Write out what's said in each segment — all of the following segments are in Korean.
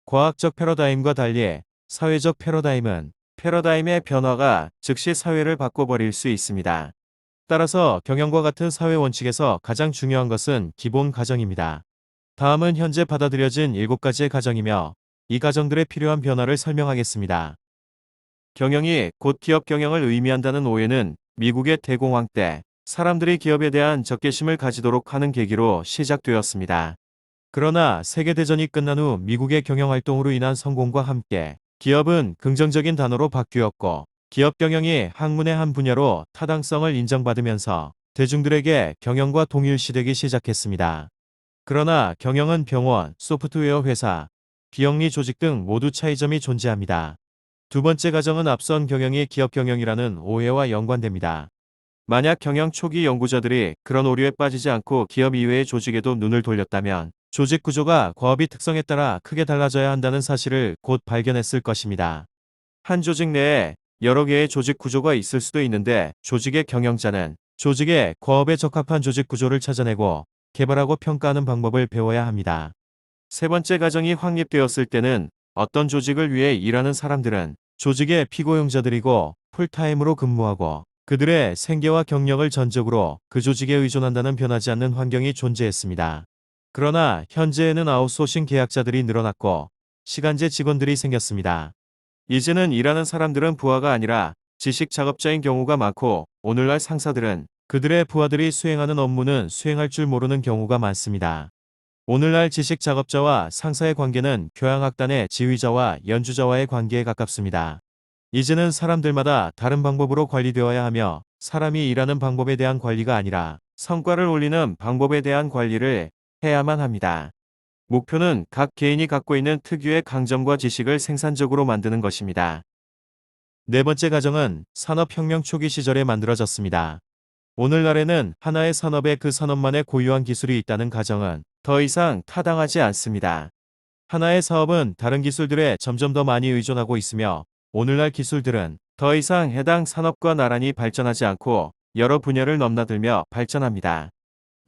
과학적 패러다임과 달리 사회적 패러다임은 패러다임의 변화가 즉시 사회를 바꿔버릴 수 있습니다. 따라서 경영과 같은 사회 원칙에서 가장 중요한 것은 기본 가정입니다. 다음은 현재 받아들여진 7가지의 가정이며 이 가정들의 필요한 변화를 설명하겠습니다. 경영이 곧 기업 경영을 의미한다는 오해는 미국의 대공황 때 사람들이 기업에 대한 적개심을 가지도록 하는 계기로 시작되었습니다. 그러나 세계대전이 끝난 후 미국의 경영활동으로 인한 성공과 함께 기업은 긍정적인 단어로 바뀌었고 기업 경영이 학문의 한 분야로 타당성을 인정받으면서 대중들에게 경영과 동일시되기 시작했습니다. 그러나 경영은 병원, 소프트웨어 회사, 비영리 조직 등 모두 차이점이 존재합니다. 두 번째 가정은 앞선 경영이 기업 경영이라는 오해와 연관됩니다. 만약 경영 초기 연구자들이 그런 오류에 빠지지 않고 기업 이외의 조직에도 눈을 돌렸다면 조직 구조가 과업의 특성에 따라 크게 달라져야 한다는 사실을 곧 발견했을 것입니다. 한 조직 내에 여러 개의 조직 구조가 있을 수도 있는데 조직의 경영자는 조직의 과업에 적합한 조직 구조를 찾아내고 개발하고 평가하는 방법을 배워야 합니다. 세 번째 가정이 확립되었을 때는 어떤 조직을 위해 일하는 사람들은 조직의 피고용자들이고 풀타임으로 근무하고 그들의 생계와 경력을 전적으로 그 조직에 의존한다는 변하지 않는 환경이 존재했습니다. 그러나 현재에는 아웃소싱 계약자들이 늘어났고 시간제 직원들이 생겼습니다. 이제는 일하는 사람들은 부하가 아니라 지식 작업자인 경우가 많고 오늘날 상사들은 그들의 부하들이 수행하는 업무는 수행할 줄 모르는 경우가 많습니다. 오늘날 지식 작업자와 상사의 관계는 교향악단의 지휘자와 연주자와의 관계에 가깝습니다. 이제는 사람들마다 다른 방법으로 관리되어야 하며 사람이 일하는 방법에 대한 관리가 아니라 성과를 올리는 방법에 대한 관리를 해야만 합니다. 목표는 각 개인이 갖고 있는 특유의 강점과 지식을 생산적으로 만드는 것입니다. 네 번째 가정은 산업혁명 초기 시절에 만들어졌습니다. 오늘날에는 하나의 산업에 그 산업만의 고유한 기술이 있다는 가정은 더 이상 타당하지 않습니다. 하나의 사업은 다른 기술들에 점점 더 많이 의존하고 있으며 오늘날 기술들은 더 이상 해당 산업과 나란히 발전하지 않고 여러 분야를 넘나들며 발전합니다.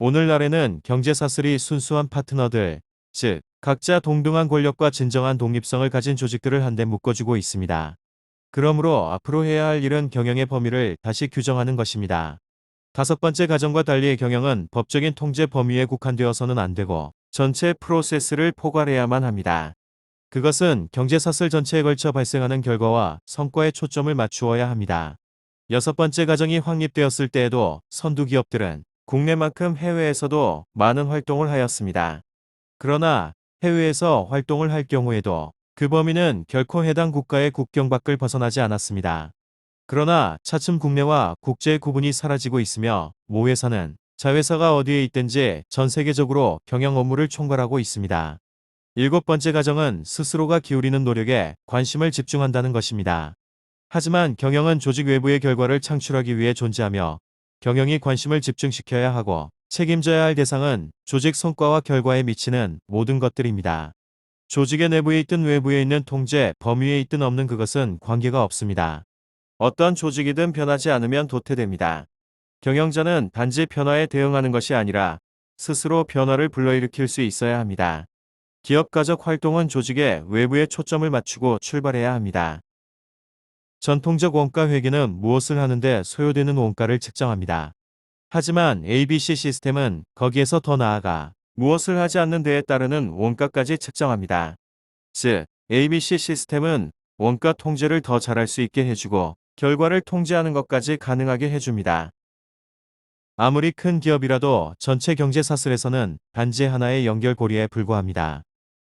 오늘날에는 경제사슬이 순수한 파트너들, 즉 각자 동등한 권력과 진정한 독립성을 가진 조직들을 한데 묶어주고 있습니다. 그러므로 앞으로 해야 할 일은 경영의 범위를 다시 규정하는 것입니다. 다섯 번째 가정과 달리 경영은 법적인 통제 범위에 국한되어서는 안 되고 전체 프로세스를 포괄해야만 합니다. 그것은 경제사슬 전체에 걸쳐 발생하는 결과와 성과에 초점을 맞추어야 합니다. 여섯 번째 가정이 확립되었을 때에도 선두 기업들은 국내만큼 해외에서도 많은 활동을 하였습니다. 그러나 해외에서 활동을 할 경우에도 그 범위는 결코 해당 국가의 국경 밖을 벗어나지 않았습니다. 그러나 차츰 국내와 국제의 구분이 사라지고 있으며 모 회사는 자회사가 어디에 있든지 전 세계적으로 경영 업무를 총괄하고 있습니다. 일곱 번째 가정은 스스로가 기울이는 노력에 관심을 집중한다는 것입니다. 하지만 경영은 조직 외부의 결과를 창출하기 위해 존재하며 경영이 관심을 집중시켜야 하고 책임져야 할 대상은 조직 성과와 결과에 미치는 모든 것들입니다. 조직의 내부에 있든 외부에 있는 통제, 범위에 있든 없는 그것은 관계가 없습니다. 어떤 조직이든 변하지 않으면 도태됩니다. 경영자는 단지 변화에 대응하는 것이 아니라 스스로 변화를 불러일으킬 수 있어야 합니다. 기업가적 활동은 조직의 외부에 초점을 맞추고 출발해야 합니다. 전통적 원가 회계는 무엇을 하는데 소요되는 원가를 측정합니다. 하지만 ABC 시스템은 거기에서 더 나아가 무엇을 하지 않는 데에 따르는 원가까지 측정합니다. 즉, ABC 시스템은 원가 통제를 더 잘할 수 있게 해주고 결과를 통제하는 것까지 가능하게 해줍니다. 아무리 큰 기업이라도 전체 경제 사슬에서는 단지 하나의 연결고리에 불과합니다.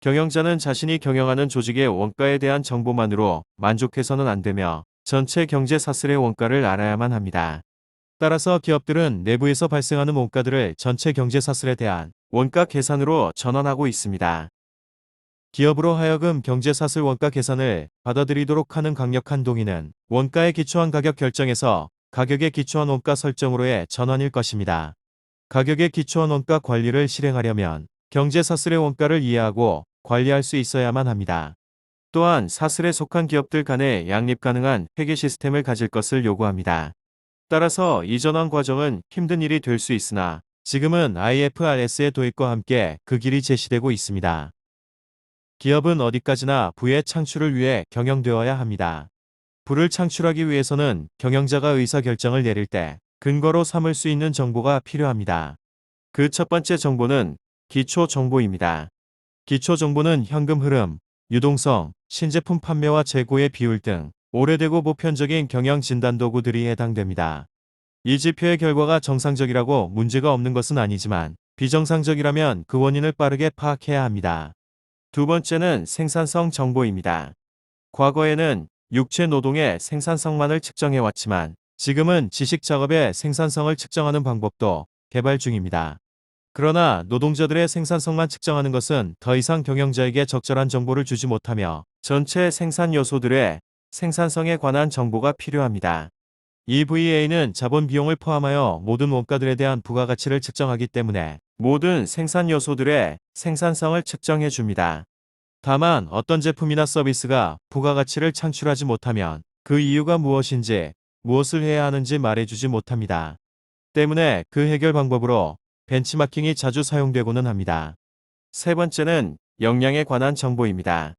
경영자는 자신이 경영하는 조직의 원가에 대한 정보만으로 만족해서는 안 되며 전체 경제 사슬의 원가를 알아야만 합니다. 따라서 기업들은 내부에서 발생하는 원가들을 전체 경제 사슬에 대한 원가 계산으로 전환하고 있습니다. 기업으로 하여금 경제 사슬 원가 계산을 받아들이도록 하는 강력한 동의는 원가에 기초한 가격 결정에서 가격에 기초한 원가 설정으로의 전환일 것입니다. 가격에 기초한 원가 관리를 실행하려면 경제 사슬의 원가를 이해하고 관리할 수 있어야만 합니다. 또한 사슬에 속한 기업들 간의 양립 가능한 회계 시스템을 가질 것을 요구합니다. 따라서 이 전환 과정은 힘든 일이 될 수 있으나 지금은 IFRS의 도입과 함께 그 길이 제시되고 있습니다. 기업은 어디까지나 부의 창출을 위해 경영되어야 합니다. 부를 창출하기 위해서는 경영자가 의사결정을 내릴 때 근거로 삼을 수 있는 정보가 필요합니다. 그 첫 번째 정보는 기초 정보입니다. 기초 정보는 현금 흐름, 유동성, 신제품 판매와 재고의 비율 등 오래되고 보편적인 경영 진단 도구들이 해당됩니다. 이 지표의 결과가 정상적이라고 문제가 없는 것은 아니지만 비정상적이라면 그 원인을 빠르게 파악해야 합니다. 두 번째는 생산성 정보입니다. 과거에는 육체 노동의 생산성만을 측정해 왔지만 지금은 지식 작업의 생산성을 측정하는 방법도 개발 중입니다. 그러나 노동자들의 생산성만 측정하는 것은 더 이상 경영자에게 적절한 정보를 주지 못하며 전체 생산 요소들의 생산성에 관한 정보가 필요합니다. EVA는 자본 비용을 포함하여 모든 원가들에 대한 부가가치를 측정하기 때문에 모든 생산 요소들의 생산성을 측정해 줍니다. 다만 어떤 제품이나 서비스가 부가가치를 창출하지 못하면 그 이유가 무엇인지, 무엇을 해야 하는지 말해주지 못합니다. 때문에 그 해결 방법으로 벤치마킹이 자주 사용되고는 합니다. 세 번째는 역량에 관한 정보입니다.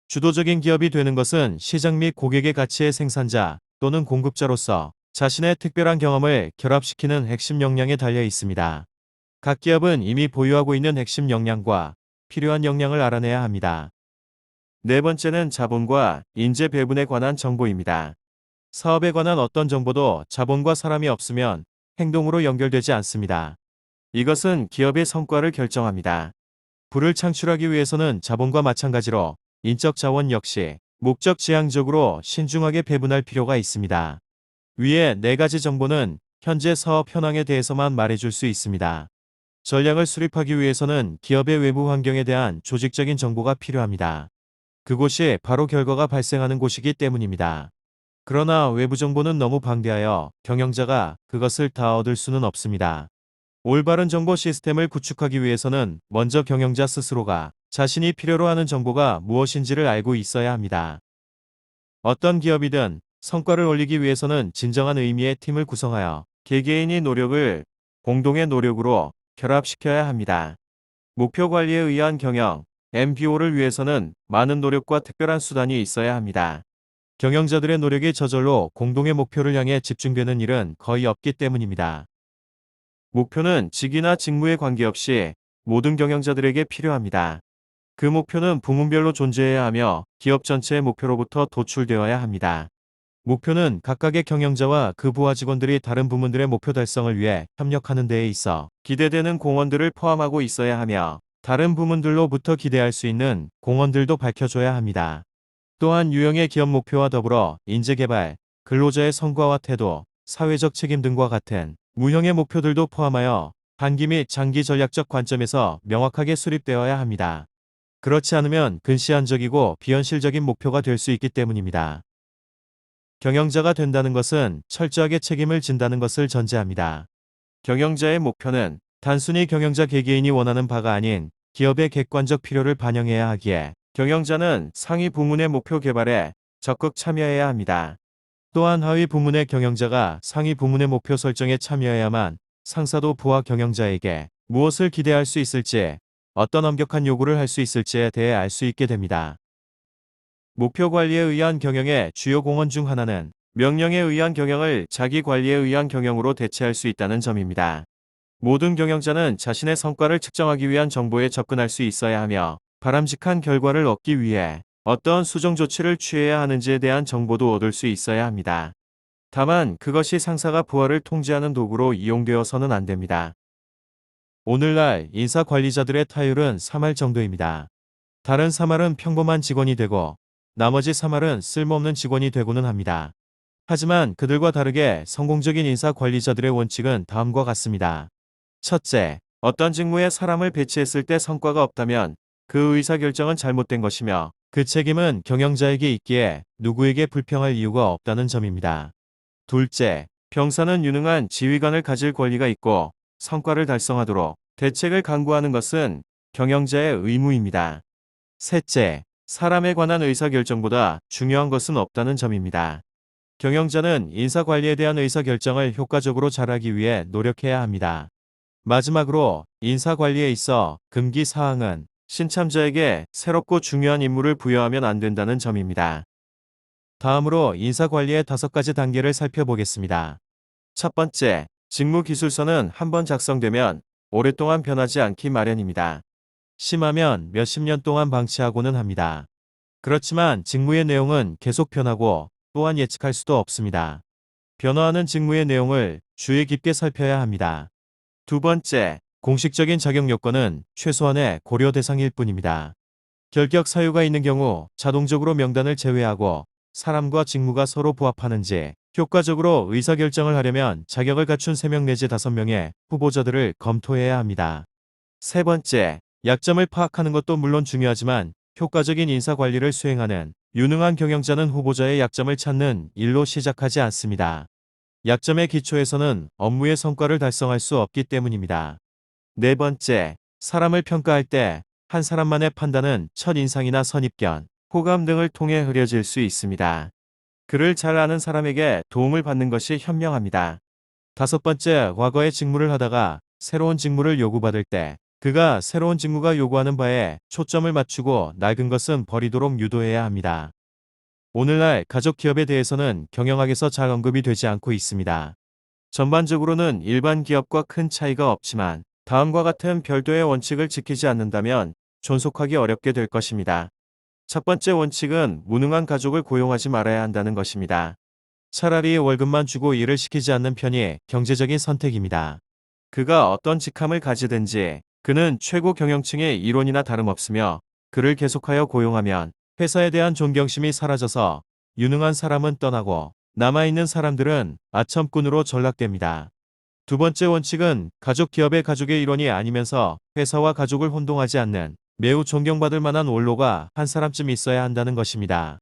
주도적인 기업이 되는 것은 시장 및 고객의 가치의 생산자 또는 공급자로서 자신의 특별한 경험을 결합시키는 핵심 역량에 달려 있습니다. 각 기업은 이미 보유하고 있는 핵심 역량과 필요한 역량을 알아내야 합니다. 네 번째는 자본과 인재 배분에 관한 정보입니다. 사업에 관한 어떤 정보도 자본과 사람이 없으면 행동으로 연결되지 않습니다. 이것은 기업의 성과를 결정합니다. 부를 창출하기 위해서는 자본과 마찬가지로 인적 자원 역시 목적 지향적으로 신중하게 배분할 필요가 있습니다. 위의 네 가지 정보는 현재 사업 현황에 대해서만 말해줄 수 있습니다. 전략을 수립하기 위해서는 기업의 외부 환경에 대한 조직적인 정보가 필요합니다. 그곳이 바로 결과가 발생하는 곳이기 때문입니다. 그러나 외부 정보는 너무 방대하여 경영자가 그것을 다 얻을 수는 없습니다. 올바른 정보 시스템을 구축하기 위해서는 먼저 경영자 스스로가 자신이 필요로 하는 정보가 무엇인지를 알고 있어야 합니다. 어떤 기업이든 성과를 올리기 위해서는 진정한 의미의 팀을 구성하여 개개인의 노력을 공동의 노력으로 결합시켜야 합니다. 목표 관리에 의한 경영, MBO를 위해서는 많은 노력과 특별한 수단이 있어야 합니다. 경영자들의 노력이 저절로 공동의 목표를 향해 집중되는 일은 거의 없기 때문입니다. 목표는 직위나 직무에 관계없이 모든 경영자들에게 필요합니다. 그 목표는 부문별로 존재해야 하며 기업 전체의 목표로부터 도출되어야 합니다. 목표는 각각의 경영자와 그 부하 직원들이 다른 부문들의 목표 달성을 위해 협력하는 데에 있어 기대되는 공헌들을 포함하고 있어야 하며 다른 부문들로부터 기대할 수 있는 공헌들도 밝혀줘야 합니다. 또한 유형의 기업 목표와 더불어 인재개발, 근로자의 성과와 태도, 사회적 책임 등과 같은 무형의 목표들도 포함하여 단기 및 장기 전략적 관점에서 명확하게 수립되어야 합니다. 그렇지 않으면 근시안적이고 비현실적인 목표가 될 수 있기 때문입니다. 경영자가 된다는 것은 철저하게 책임을 진다는 것을 전제합니다. 경영자의 목표는 단순히 경영자 개개인이 원하는 바가 아닌 기업의 객관적 필요를 반영해야 하기에 경영자는 상위 부문의 목표 개발에 적극 참여해야 합니다. 또한 하위 부문의 경영자가 상위 부문의 목표 설정에 참여해야만 상사도 부하 경영자에게 무엇을 기대할 수 있을지, 어떤 엄격한 요구를 할 수 있을지에 대해 알 수 있게 됩니다. 목표 관리에 의한 경영의 주요 공헌 중 하나는 명령에 의한 경영을 자기 관리에 의한 경영으로 대체할 수 있다는 점입니다. 모든 경영자는 자신의 성과를 측정하기 위한 정보에 접근할 수 있어야 하며 바람직한 결과를 얻기 위해 어떤 수정 조치를 취해야 하는지에 대한 정보도 얻을 수 있어야 합니다. 다만 그것이 상사가 부하를 통제하는 도구로 이용되어서는 안 됩니다. 오늘날 인사관리자들의 타율은 3할 정도입니다. 다른 3할은 평범한 직원이 되고 나머지 3할은 쓸모없는 직원이 되고는 합니다. 하지만 그들과 다르게 성공적인 인사관리자들의 원칙은 다음과 같습니다. 첫째, 어떤 직무에 사람을 배치했을 때 성과가 없다면 그 의사결정은 잘못된 것이며 그 책임은 경영자에게 있기에 누구에게 불평할 이유가 없다는 점입니다. 둘째, 병사는 유능한 지휘관을 가질 권리가 있고 성과를 달성하도록 대책을 강구하는 것은 경영자의 의무입니다. 셋째, 사람에 관한 의사결정보다 중요한 것은 없다는 점입니다. 경영자는 인사관리에 대한 의사결정을 효과적으로 잘하기 위해 노력해야 합니다. 마지막으로 인사관리에 있어 금기사항은 신참자에게 새롭고 중요한 임무를 부여하면 안 된다는 점입니다. 다음으로 인사관리의 5가지 단계를 살펴보겠습니다. 첫 번째, 직무기술서는 한번 작성되면 오랫동안 변하지 않기 마련입니다. 심하면 몇십 년 동안 방치하고는 합니다. 그렇지만 직무의 내용은 계속 변하고 또한 예측할 수도 없습니다. 변화하는 직무의 내용을 주의 깊게 살펴야 합니다. 두 번째, 공식적인 자격 요건은 최소한의 고려 대상일 뿐입니다. 결격 사유가 있는 경우 자동적으로 명단을 제외하고 사람과 직무가 서로 부합하는지 효과적으로 의사결정을 하려면 자격을 갖춘 3명 내지 5명의 후보자들을 검토해야 합니다. 세 번째, 약점을 파악하는 것도 물론 중요하지만 효과적인 인사관리를 수행하는 유능한 경영자는 후보자의 약점을 찾는 일로 시작하지 않습니다. 약점의 기초에서는 업무의 성과를 달성할 수 없기 때문입니다. 네 번째, 사람을 평가할 때 한 사람만의 판단은 첫인상이나 선입견, 호감 등을 통해 흐려질 수 있습니다. 그를 잘 아는 사람에게 도움을 받는 것이 현명합니다. 다섯 번째, 과거의 직무를 하다가 새로운 직무를 요구받을 때 그가 새로운 직무가 요구하는 바에 초점을 맞추고 낡은 것은 버리도록 유도해야 합니다. 오늘날 가족 기업에 대해서는 경영학에서 잘 언급이 되지 않고 있습니다. 전반적으로는 일반 기업과 큰 차이가 없지만 다음과 같은 별도의 원칙을 지키지 않는다면 존속하기 어렵게 될 것입니다. 첫 번째 원칙은 무능한 가족을 고용하지 말아야 한다는 것입니다. 차라리 월급만 주고 일을 시키지 않는 편이 경제적인 선택입니다. 그가 어떤 직함을 가지든지 그는 최고 경영층의 일원이나 다름없으며 그를 계속하여 고용하면 회사에 대한 존경심이 사라져서 유능한 사람은 떠나고 남아있는 사람들은 아첨꾼으로 전락됩니다. 두 번째 원칙은 가족 기업의 가족의 일원이 아니면서 회사와 가족을 혼동하지 않는 매우 존경받을 만한 원로가 한 사람쯤 있어야 한다는 것입니다.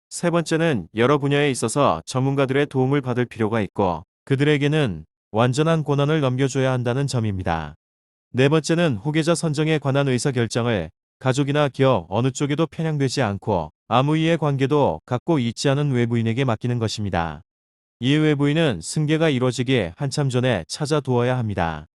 세 번째는 여러 분야에 있어서 전문가들의 도움을 받을 필요가 있고 그들에게는 완전한 권한을 넘겨줘야 한다는 점입니다. 네 번째는 후계자 선정에 관한 의사결정을 가족이나 기업 어느 쪽에도 편향되지 않고 아무 이해 관계도 갖고 있지 않은 외부인에게 맡기는 것입니다. 이 외부인은 승계가 이루어지기 한참 전에 찾아두어야 합니다.